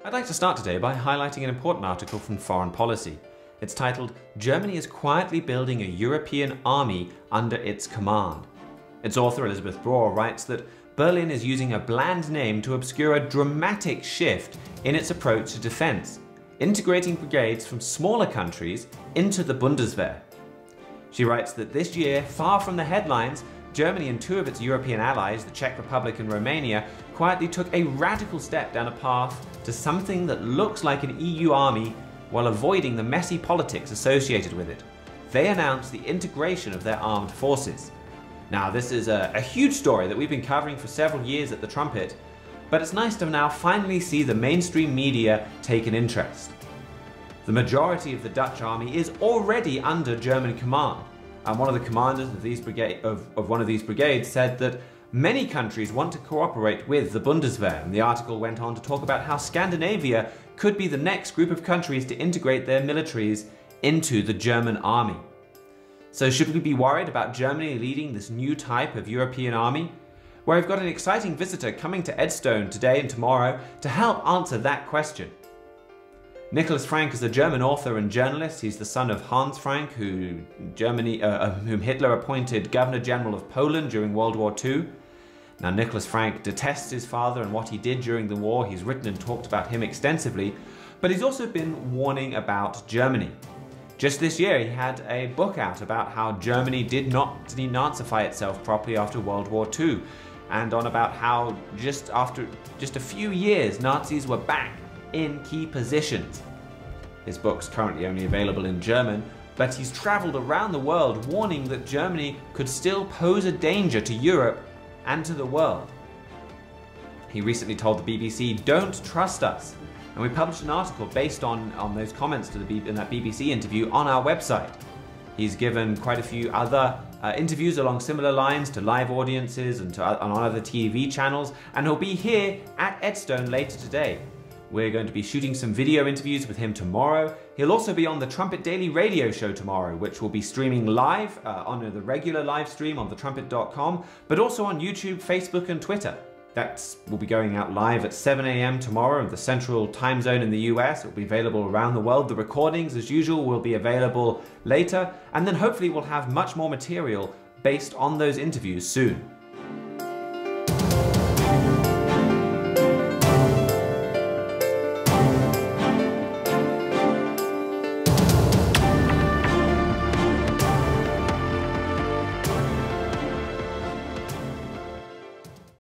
I'd like to start today by highlighting an important article from Foreign Policy. It's titled, "Germany is quietly building a European army under its command." Its author, Elizabeth Broer, writes that Berlin is using a bland name to obscure a dramatic shift in its approach to defense, integrating brigades from smaller countries into the Bundeswehr. She writes that this year, far from the headlines, Germany and two of its European allies, the Czech Republic and Romania, quietly took a radical step down a path to something that looks like an EU army while avoiding the messy politics associated with it. They announced the integration of their armed forces. Now, this is a huge story that we've been covering for several years at The Trumpet, but it's nice to now finally see the mainstream media take an interest. The majority of the Dutch army is already under German command, and one of the commanders of one of these brigades said that many countries want to cooperate with the Bundeswehr, and the article went on to talk about how Scandinavia could be the next group of countries to integrate their militaries into the German army. So should we be worried about Germany leading this new type of European army? Well, we've got an exciting visitor coming to Edstone today and tomorrow to help answer that question. Nicholas Frank is a German author and journalist. He's the son of Hans Frank, whom Hitler appointed Governor General of Poland during World War II. Now, Nicholas Frank detests his father and what he did during the war. He's written and talked about him extensively, but he's also been warning about Germany. Just this year, he had a book out about how Germany did not denazify itself properly after World War II, and on about how after just a few years, Nazis were back in key positions. His book's currently only available in German, but he's traveled around the world warning that Germany could still pose a danger to Europe and to the world. He recently told the BBC, "Don't trust us." And we published an article based on those comments in that BBC interview on our website. He's given quite a few other interviews along similar lines to live audiences and on other TV channels, and he'll be here at Edstone later today. We're going to be shooting some video interviews with him tomorrow. He'll also be on the Trumpet Daily radio show tomorrow, which will be streaming live on the regular live stream on thetrumpet.com, but also on YouTube, Facebook, and Twitter. That will be going out live at 7 AM tomorrow in the central time zone in the US. It will be available around the world. The recordings, as usual, will be available later, and then hopefully we'll have much more material based on those interviews soon.